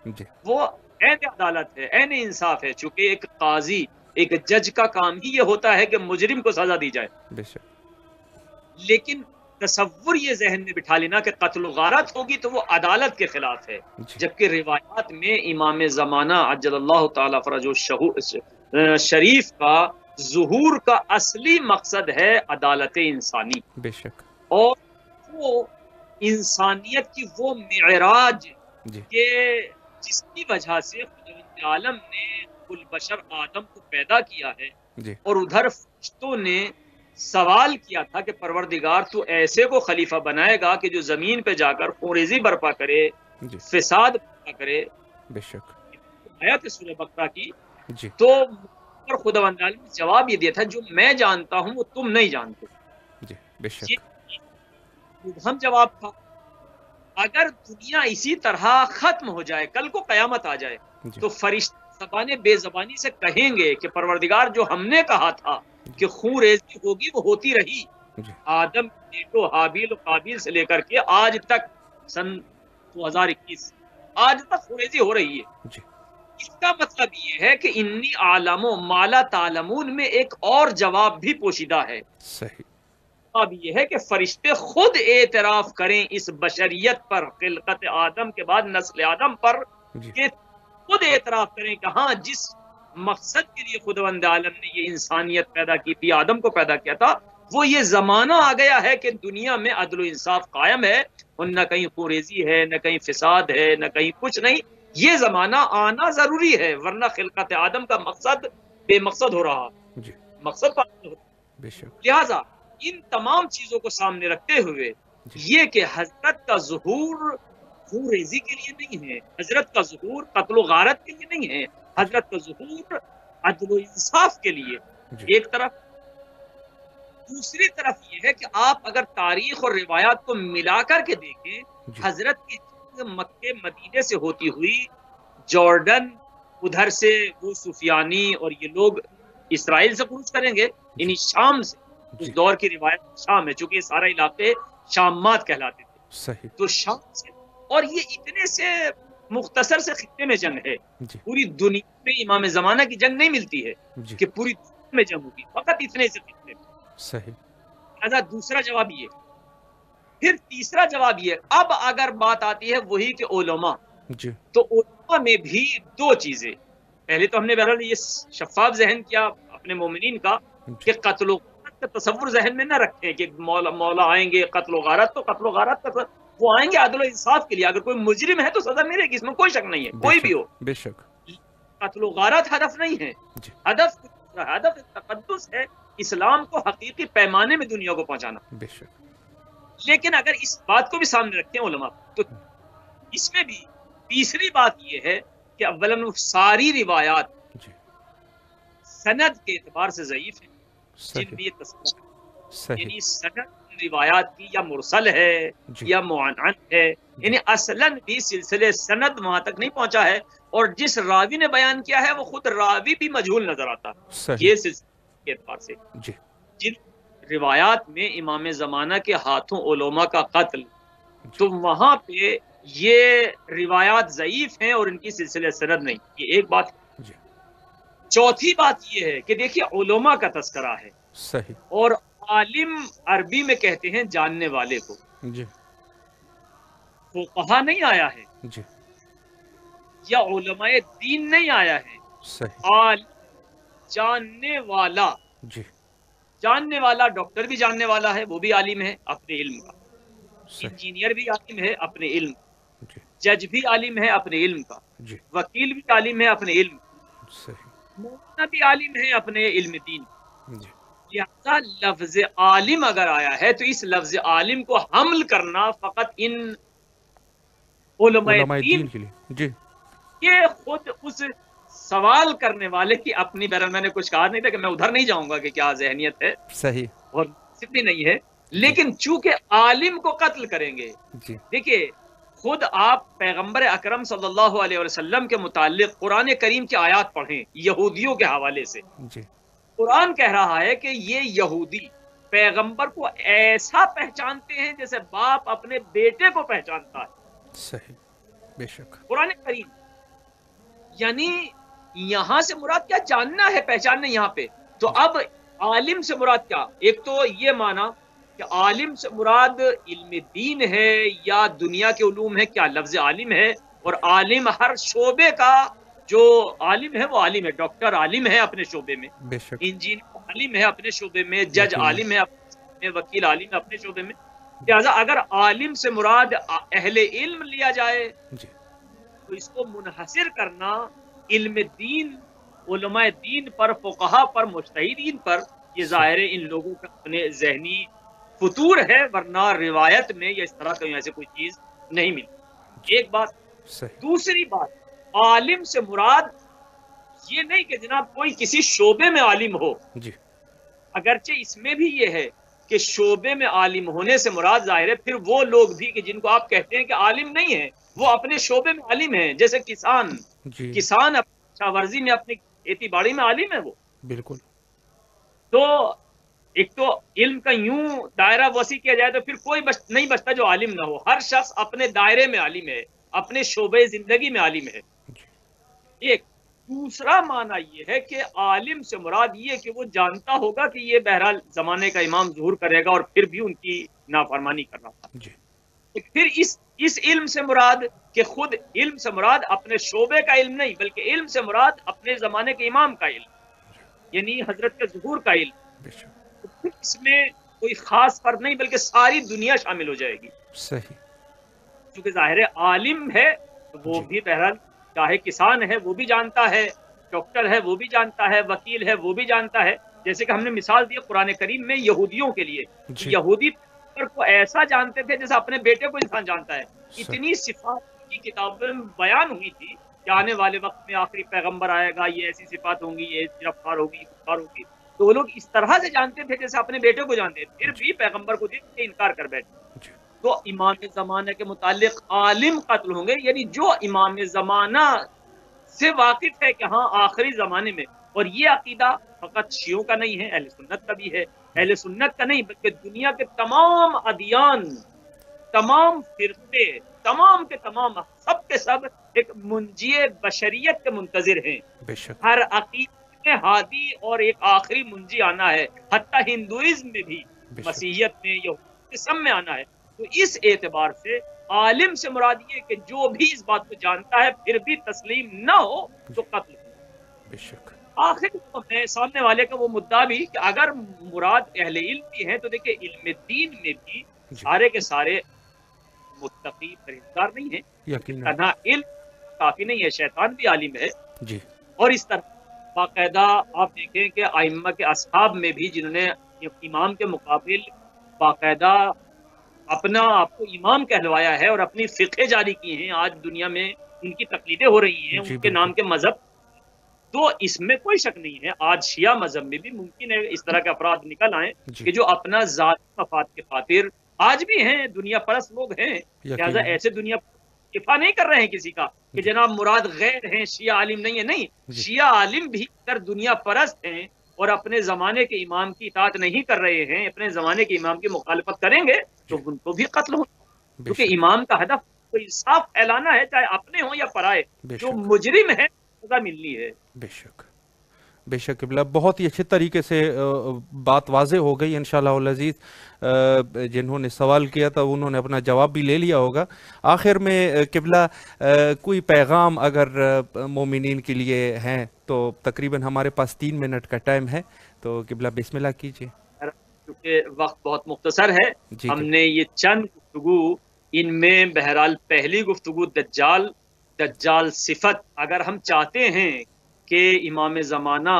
جی. وہ عین عدالت ہے، عین انصاف ہے، چونکہ ایک قاضی، ایک جج کا کام ہی یہ ہوتا ہے کہ مجرم کو سزا دی جائے. بے شک. لیکن تصور یہ ذہن میں بٹھا لینا کہ قتل و غارت ہوگی تو وہ عدالت کے خلاف ہے، جبکہ روایات میں امام زمانہ عجل اللہ تعالی فرجہ شریف کا ظہور کا اصلی مقصد ہے عدالت انسانی. بے شک. اور وہ انسانیت کی وہ معراج کہ جس کی وجہ سے خداوند عالم نے البشر آدم کو پیدا کیا ہے، اور ادھر فرشتوں نے سوال کیا تھا کہ پروردگار تو ایسے کو خلیفہ بنائے گا کہ جو زمین پہ جا کر خونریزی برپا کرے، فساد برپا کرے. بے شک. آیت سورہ بقرہ کی. تو خداوند عالم نے جواب یہ دیا تھا جو میں جانتا ہوں وہ تم نہیں جانتے. بے شک. ہم جواب تھا اگر دنیا اسی طرح ختم ہو جائے، کل کو قیامت آ جائے، تو فرشتے زبان بے زبانی سے کہیں گے کہ پروردگار جو ہم نے کہا تھا کہ خون ریزی ہوگی وہ ہوتی رہی. آدم بیٹو حابیل و قابیل سے لے کر کے آج تک سن 2021 آج تک خون ریزی ہو رہی ہے. اس کا مطلب یہ ہے کہ انی عالم و مالا تعلمون میں ایک اور جواب بھی پوشیدہ ہے. صحیح. اب یہ ہے کہ فرشتے خود اعتراف کریں اس بشریت پر، خلقت آدم کے بعد نسل آدم پر، کہ خود اعتراف کریں کہ ہاں جس مقصد کے لیے خداوند عالم نے یہ انسانیت پیدا کی تھی، آدم کو پیدا کیا تھا، وہ یہ زمانہ آ گیا ہے کہ دنیا میں عدل و انصاف قائم ہے، اور نہ کہیں خوریزی ہے، نہ کہیں فساد ہے، نہ کہیں کچھ نہیں. یہ زمانہ آنا ضروری ہے، ورنہ خلقت آدم کا مقصد بے مقصد ہو رہا، مقصد بے شک. لہذا ان تمام چیزوں کو سامنے رکھتے ہوئے یہ کہ حضرت کا ظہور خوریزی کے لیے نہیں ہے، حضرت کا ظہور قتل و غارت کے لیے نہیں ہے، حضرت کا ظہور عدل و انصاف کے لیے ایک طرف. دوسری طرف یہ ہے کہ آپ اگر تاریخ اور روایات کو ملا کر کے دیکھیں، حضرت کی مکے مدینے سے ہوتی ہوئی جارڈن، ادھر سے وہ سفیانی اور یہ لوگ اسرائیل سے خروج کریں گے، یعنی شام سے. اس دور کی روایت شام ہے، چونکہ یہ سارے علاقے شامات کہلاتے تھے. صحیح. تو شام سے، اور یہ اتنے سے مختصر سے خطے میں جنگ ہے. پوری دنیا میں امام زمانہ کی جنگ نہیں ملتی ہے کہ پوری دنیا میں جنگ ہوگی، فقط اتنے سے خطے میں. صحیح. لہذا دوسرا جواب یہ. پھر تیسرا جواب یہ، اب اگر بات آتی ہے وہی کہ علماء، تو علماء میں بھی دو چیزیں. پہلے تو ہم نے بہرحال یہ شفاف ذہن کیا اپنے مومنین کا کہ قتل و غارت کا تصور ذہن میں نہ رکھیں کہ مولا آئیں گے قتل و غارت، تو قتل و غارت کا وہ آئیں گے عدل و انصاف کے لیے. اگر کوئی مجرم ہے تو سزا ملے گی، اس میں کوئی شک نہیں ہے، کوئی بھی ہو. بے شک. قتل و غارت ہدف نہیں ہے، ہدف تقدس ہے، اسلام کو حقیقی پیمانے میں دنیا کو پہنچانا. بے شک. لیکن اگر اس بات کو بھی سامنے رکھتے ہیں علماء، تو اس میں بھی تیسری بات یہ ہے کہ اولاً ساری روایات سند کے اعتبار سے ضعیف ہیں، جن میں یہ تصور صحیح یعنی سند روایات کی یا مرسل ہے جی یا معنعن ہے، یعنی اصلاً بھی سلسلے سند وہاں تک نہیں پہنچا ہے، اور جس راوی نے بیان کیا ہے وہ خود راوی بھی مجہول نظر آتا ہے صحیح یہ سلسلے کے اعتبار سے۔ جی جن روایات میں امام زمانہ کے ہاتھوں علماء کا قتل، جی تو وہاں پہ یہ روایات ضعیف ہیں اور ان کی سلسلے سند نہیں، یہ ایک بات۔ جی چوتھی بات یہ ہے کہ دیکھیے علماء کا تذکرہ ہے، صحیح اور عالم عربی میں کہتے ہیں جاننے والے کو، جی فقہا نہیں آیا ہے جی یا علماء دین نہیں آیا ہے، صحیح عالم جاننے والا۔ جی جاننے والا ڈاکٹر بھی جاننے والا ہے، وہ بھی عالم ہے اپنے علم کا، صحیح انجینئر بھی عالم ہے اپنے علم کا، جی جج بھی عالم ہے اپنے علم کا، جی وکیل بھی عالم ہے اپنے علم کا، صحیح مولانا بھی عالم ہے اپنے علم دین کا۔ جی لہذا لفظ عالم اگر آیا ہے تو اس لفظ عالم کو حمل کرنا فقط ان علماء علماء دین دین کے لیے جی کے خود اس سوال کرنے والے کی اپنی، بہرحال میں نے کچھ کہا نہیں تھا کہ میں ادھر نہیں جاؤں گا کہ کیا ذہنیت ہے، صحیح اور مناسب بھی نہیں ہے، جی لیکن چونکہ عالم کو قتل کریں گے، جی دیکھیے خود آپ پیغمبر اکرم صلی اللہ علیہ وسلم کے متعلق قرآن کریم کی آیات پڑھیں یہودیوں کے حوالے سے۔ جی قرآن کہہ رہا ہے کہ یہ یہودی پیغمبر کو ایسا پہچانتے ہیں جیسے باپ اپنے بیٹے کو پہچانتا ہے، صحیح بے شک قرآن کریم۔ یعنی یہاں سے مراد کیا؟ جاننا ہے، پہچاننا یہاں پہ۔ تو اب عالم سے مراد کیا؟ ایک تو یہ مانا کہ عالم سے مراد علم دین ہے یا دنیا کے علوم ہے، کیا لفظ عالم ہے، اور عالم ہر شعبے کا جو عالم ہے وہ عالم ہے، ڈاکٹر عالم ہے اپنے شعبے میں، بے شک انجینئر عالم ہے اپنے شعبے میں، جج یقیناً عالم ہے اپنے شعبے میں، وکیل عالم ہے اپنے شعبے میں۔ لہٰذا اگر عالم سے مراد اہل علم لیا جائے جی تو اس کو منحصر کرنا علم دین، علماء دین پر، فقہا پر، مجتہدین پر، یہ ظاہر ہے ان لوگوں کا اپنے ذہنی فطور ہے، ورنہ روایت میں یا اس طرح کہیں ایسے کوئی چیز نہیں ملتی۔ ایک بات۔ صحیح دوسری بات، عالم سے مراد یہ نہیں کہ جناب کوئی کسی شعبے میں عالم ہو، جی اگرچہ اس میں بھی یہ ہے کہ شعبے میں عالم ہونے سے مراد ظاہر ہے پھر وہ لوگ بھی کہ جن کو آپ کہتے ہیں کہ عالم نہیں ہیں، وہ اپنے شعبے میں عالم ہیں، جیسے کسان۔ جی کسان اپنی کاشتکاری میں، اپنی کھیتی باڑی میں عالم ہے وہ۔ بالکل تو ایک تو علم کا یوں دائرہ وسیع کیا جائے تو پھر کوئی نہیں بچتا جو عالم نہ ہو، ہر شخص اپنے دائرے میں عالم ہے، اپنے شعبے زندگی میں عالم ہے۔ جی ایک دوسرا معنی یہ ہے کہ عالم سے مراد یہ کہ وہ جانتا ہوگا کہ یہ بہرحال زمانے کا امام ظہور کرے گا اور پھر بھی ان کی نافرمانی کر رہا تھا۔ جی تو پھر اس علم سے مراد کہ خود علم سے مراد اپنے شعبے کا علم نہیں، بلکہ علم سے مراد اپنے زمانے کے امام کا علم، یعنی حضرت کے ظہور کا علم۔ بے شک تو پھر اس میں کوئی خاص فرق نہیں بلکہ ساری دنیا شامل ہو جائے گی، صحیح چونکہ ظاہر عالم ہے تو وہ جی بھی بہرحال چاہے کسان ہے وہ بھی جانتا ہے، ڈاکٹر ہے وہ بھی جانتا ہے، وکیل ہے وہ بھی جانتا ہے۔ جیسے کہ ہم نے مثال دی قرآن کریم میں یہودیوں کے لیے، جی یہودی پیغمبر کو ایسا جانتے تھے جیسے اپنے بیٹے کو انسان جانتا ہے۔ صحیح اتنی صفات کی کتابوں میں بیان ہوئی تھی کہ آنے والے وقت میں آخری پیغمبر آئے گا، یہ ایسی صفات ہوں گی، یہ رفتار ہوگی، یہ رفتار ہوگی، تو وہ لوگ اس طرح سے جانتے تھے جیسے اپنے بیٹے کو جانتے تھے، پھر جی بھی پیغمبر کو دیکھ کے انکار کر بیٹھے۔ جی تو امام زمانہ کے متعلق عالم قتل ہوں گے، یعنی جو امام زمانہ سے واقف ہے کہ ہاں آخری زمانے میں، اور یہ عقیدہ فقط شیعوں کا نہیں ہے، اہل سنت کا بھی ہے، اہل سنت کا نہیں بلکہ دنیا کے تمام ادیان، تمام فرقے، تمام کے تمام، سب کے سب ایک منجی بشریت کے منتظر ہیں۔ بے شک ہر عقیدے میں ہادی اور ایک آخری منجی آنا ہے، حتیٰ ہندوازم میں بھی، بے شک مسیحیت میں، یہودیت سب میں آنا ہے۔ تو اس اعتبار سے عالم سے مراد یہ کہ جو بھی اس بات کو جانتا ہے پھر بھی تسلیم نہ ہو تو قتل ہو۔ بے شک آخر تو میں سامنے والے کا وہ مدعا بھی کہ اگر مراد اہل علم بھی ہیں تو دیکھیں علم دین میں بھی جی سارے کے سارے متقی پرہیزگار نہیں ہیں، یقیناً تنہا علم کافی نہیں ہے، شیطان بھی عالم ہے۔ جی اور اس طرح باقاعدہ آپ دیکھیں کہ ائمہ کے اصحاب میں بھی جنہوں نے امام کے مقابل باقاعدہ اپنا آپ کو امام کہلوایا ہے اور اپنی فقہ جاری کی ہیں، آج دنیا میں ان کی تقلیدیں ہو رہی ہیں ان جی کے بالکل نام کے مذہب۔ تو اس میں کوئی شک نہیں ہے آج شیعہ مذہب میں بھی ممکن ہے اس طرح کے افراد نکل آئیں کہ جو اپنا ذاتی مفاد کی خاطر آج بھی ہیں دنیا پرست لوگ ہیں، لہٰذا ایسے دنیا دفاع نہیں کر رہے ہیں کسی کا کہ جناب مراد غیر ہیں شیعہ عالم نہیں ہے، نہیں، شیعہ عالم بھی اگر دنیا پرست ہیں اور اپنے زمانے کے امام کی اطاعت نہیں کر رہے ہیں، اپنے زمانے کے امام کی مخالفت کریں گے تو ان کو بھی قتل ہو، کیونکہ امام کا ہدف تو انصاف پھیلانا ہے، چاہے اپنے ہوں یا پرائے، جو مجرم ہے سزا ملنی ہے۔ بے شک بے شک قبلہ، بہت ہی اچھے طریقے سے بات واضح ہو گئی انشاءاللہ العزیز۔ جنہوں نے سوال کیا تھا انہوں نے اپنا جواب بھی لے لیا ہوگا۔ آخر میں قبلہ کوئی پیغام اگر مومنین کے لیے ہیں تو تقریباً ہمارے پاس 3 منٹ کا ٹائم ہے، تو قبلہ بسم اللہ کیجیے۔ کیونکہ وقت بہت مختصر ہے، ہم نے یہ چند گفتگو، ان میں بہرحال پہلی گفتگو دجال صفت، اگر ہم چاہتے ہیں کہ امام زمانہ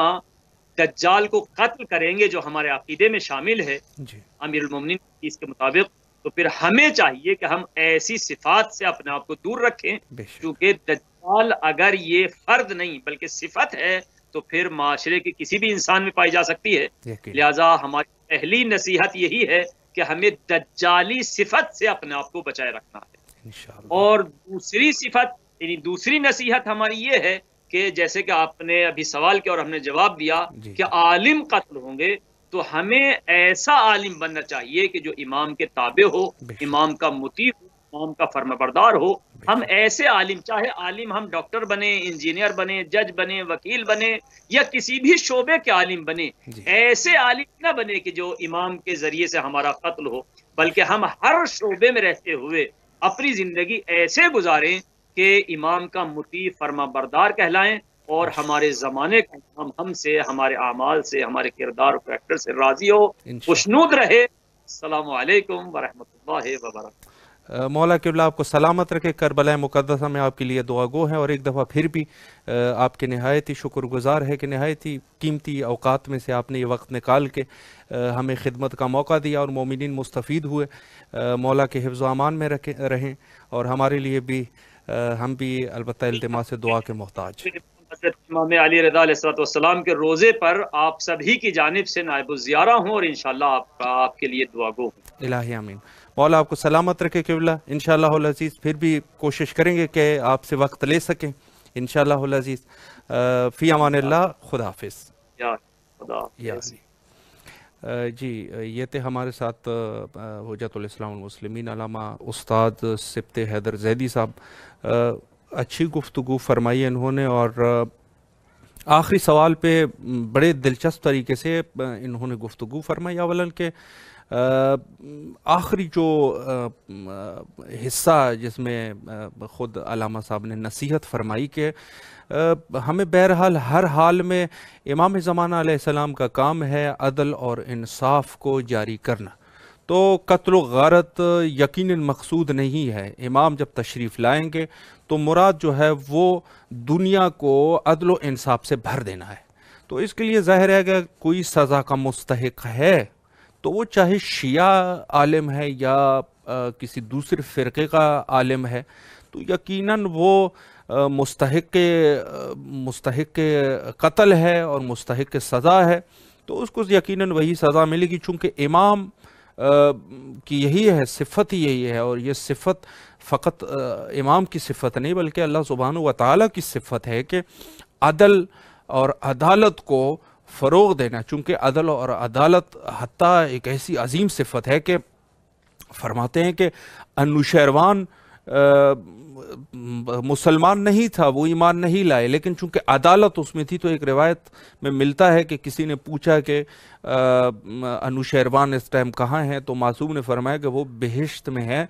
دجال کو قتل کریں گے جو ہمارے عقیدے میں شامل ہے امیر المومنین اس کے مطابق، تو پھر ہمیں چاہیے کہ ہم ایسی صفات سے اپنے آپ کو دور رکھیں، کیونکہ دجال اگر یہ فرد نہیں بلکہ صفت ہے تو پھر معاشرے کے کسی بھی انسان میں پائی جا سکتی ہے۔ لہٰذا ہماری پہلی نصیحت یہی ہے کہ ہمیں دجالی صفت سے اپنے آپ کو بچائے رکھنا ہے، اور دوسری صفت یعنی دوسری نصیحت ہماری یہ ہے کہ جیسے کہ آپ نے ابھی سوال کیا اور ہم نے جواب دیا کہ عالم قتل ہوں گے، تو ہمیں ایسا عالم بننا چاہیے کہ جو امام کے تابع ہو، امام کا مطیع ہو، امام کا فرما بردار ہو۔ ہم ایسے عالم، چاہے عالم ہم ڈاکٹر بنے، انجینئر بنے، جج بنے، وکیل بنے، یا کسی بھی شعبے کے عالم بنے، ایسے عالم نہ بنے کہ جو امام کے ذریعے سے ہمارا قتل ہو، بلکہ ہم ہر شعبے میں رہتے ہوئے اپنی زندگی ایسے گزاریں کہ امام کا مطیع فرما بردار کہلائیں، اور ہمارے زمانے کا امام ہم سے، ہمارے اعمال سے، ہمارے کردار و کریکٹر سے راضی ہو، خوشنود رہے۔ السلام علیکم ورحمۃ اللہ وبرکاتہ۔ مولا قبلہ آپ کو سلامت رکھے، کربلا مقدسہ میں آپ کے لیے دعا گو ہیں، اور ایک دفعہ پھر بھی آپ کے نہایت ہی شکر گزار ہے کہ نہایت ہی قیمتی اوقات میں سے آپ نے یہ وقت نکال کے ہمیں خدمت کا موقع دیا، اور مومنین مستفید ہوئے۔ مولا کے حفظ و امان میں رہیں، اور ہمارے لیے بھی ہم بھی البتہ التماس دعا کے محتاج۔ حضرت امام علی رضا علیہ السلام کے روزے پر آپ سبھی کی جانب سے نائب الزیارہ ہوں، اور انشاءاللہ آپ کے لیے دعا گو ہوں۔ الہی آمین۔ مولا آپ کو سلامت رکھے قبلہ، انشاءاللہ العزیز پھر بھی کوشش کریں گے کہ آپ سے وقت لے سکیں انشاءاللہ العزیز۔ فی امان اللہ، خدا حافظ۔ جی یہ تھے ہمارے ساتھ حجت الاسلام والمسلمین علامہ استاد سبط حیدر زیدی صاحب۔ اچھی گفتگو فرمائی انہوں نے، اور آخری سوال پہ بڑے دلچسپ طریقے سے انہوں نے گفتگو فرمائی۔ اولاً کہ آخری جو حصہ جس میں خود علامہ صاحب نے نصیحت فرمائی کہ ہمیں بہرحال ہر حال میں امام زمانہ علیہ السلام کا کام ہے عدل اور انصاف کو جاری کرنا، تو قتل و غارت یقیناً مقصود نہیں ہے۔ امام جب تشریف لائیں گے تو مراد جو ہے وہ دنیا کو عدل و انصاف سے بھر دینا ہے، تو اس کے لیے ظاہر ہے کہ کوئی سزا کا مستحق ہے تو وہ چاہے شیعہ عالم ہے یا کسی دوسرے فرقے کا عالم ہے، تو یقیناً وہ مستحق قتل ہے اور مستحق سزا ہے، تو اس کو یقیناً وہی سزا ملے گی، چونکہ امام کی یہی ہے، صفت ہی یہی ہے، اور یہ صفت فقط امام کی صفت نہیں بلکہ اللہ سبحانہ و تعالیٰ کی صفت ہے کہ عدل اور عدالت کو فروغ دینا، چونکہ عدل اور عدالت حتیٰ ایک ایسی عظیم صفت ہے کہ فرماتے ہیں کہ انوشیروان مسلمان نہیں تھا، وہ ایمان نہیں لائے، لیکن چونکہ عدالت اس میں تھی، تو ایک روایت میں ملتا ہے کہ کسی نے پوچھا کہ انوشیروان اس ٹائم کہاں ہیں، تو معصوم نے فرمایا کہ وہ بہشت میں ہے،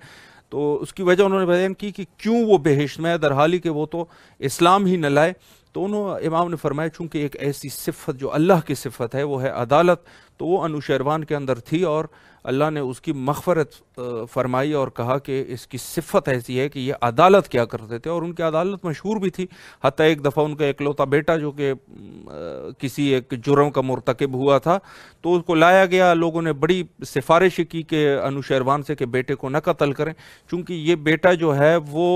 تو اس کی وجہ انہوں نے بیان کی کہ کیوں وہ بہشت میں ہے، درحالی کہ وہ تو اسلام ہی نہ لائے، تو امام نے فرمایا چونکہ ایک ایسی صفت جو اللہ کی صفت ہے وہ ہے عدالت، تو وہ انوشیروان کے اندر تھی، اور اللہ نے اس کی مغفرت فرمائی اور کہا کہ اس کی صفت ایسی ہے کہ یہ عدالت کیا کرتے تھے، اور ان کی عدالت مشہور بھی تھی، حتیٰ ایک دفعہ ان کا اکلوتا بیٹا جو کہ کسی ایک جرم کا مرتکب ہوا تھا تو اس کو لایا گیا، لوگوں نے بڑی سفارش کی کہ انوشیروان سے کہ بیٹے کو نہ قتل کریں، چونکہ یہ بیٹا جو ہے وہ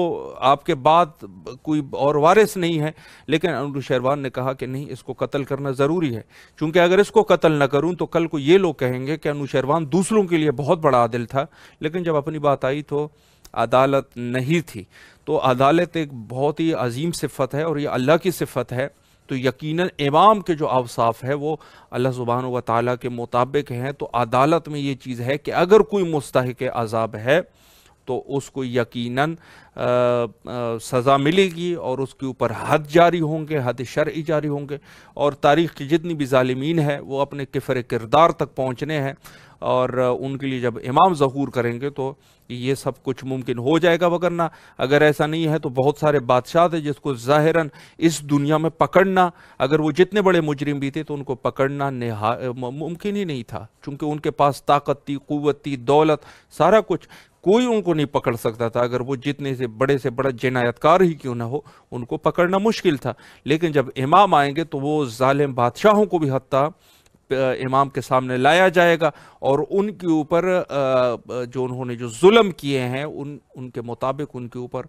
آپ کے بعد کوئی اور وارث نہیں ہے، لیکن انوشیروان نے کہا کہ نہیں، اس کو قتل کرنا ضروری ہے، چونکہ اگر اس کو قتل نہ کروں تو کل کو یہ لوگ کہیں گے کہ انوشیروان دوسروں کے لیے بہت بڑا عادل تھا، لیکن جب اپنی بات آئی تو عدالت نہیں تھی۔ تو عدالت ایک بہت ہی عظیم صفت ہے اور یہ اللہ کی صفت ہے، تو یقیناً امام کے جو اوصاف ہے وہ اللہ سبحانہ و تعالیٰ کے مطابق ہیں، تو عدالت میں یہ چیز ہے کہ اگر کوئی مستحق عذاب ہے تو اس کو یقیناً سزا ملے گی اور اس کے اوپر حد جاری ہوں گے، حد شرعی جاری ہوں گے، اور تاریخ کی جتنی بھی ظالمین ہیں وہ اپنے کفر کردار تک پہنچنے ہیں، اور ان کے لیے جب امام ظہور کریں گے تو یہ سب کچھ ممکن ہو جائے گا، وگرنہ اگر ایسا نہیں ہے تو بہت سارے بادشاہ تھے جس کو ظاہراً اس دنیا میں پکڑنا، اگر وہ جتنے بڑے مجرم بھی تھے تو ان کو پکڑنا ممکن ہی نہیں تھا، چونکہ ان کے پاس طاقت تھی، قوت تھی، دولت، سارا کچھ، کوئی ان کو نہیں پکڑ سکتا تھا، اگر وہ جتنے سے بڑا جنایت کار ہی کیوں نہ ہو ان کو پکڑنا مشکل تھا، لیکن جب امام آئیں گے تو وہ ظالم بادشاہوں کو بھی حتیٰ امام کے سامنے لایا جائے گا، اور ان کے اوپر جو انہوں نے جو ظلم کیے ہیں ان کے مطابق ان کے اوپر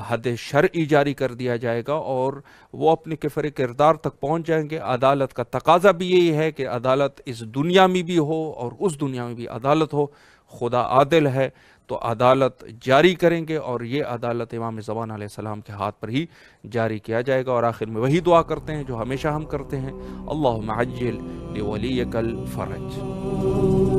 حد شرعی جاری کر دیا جائے گا، اور وہ اپنے کفر کردار تک پہنچ جائیں گے۔ عدالت کا تقاضا بھی یہی ہے کہ عدالت اس دنیا میں بھی ہو اور اس دنیا میں بھی عدالت ہو، خدا عادل ہے تو عدالت جاری کریں گے، اور یہ عدالت امام زمان علیہ السلام کے ہاتھ پر ہی جاری کیا جائے گا۔ اور آخر میں وہی دعا کرتے ہیں جو ہمیشہ ہم کرتے ہیں، اللہم عجل لولیک الفرج۔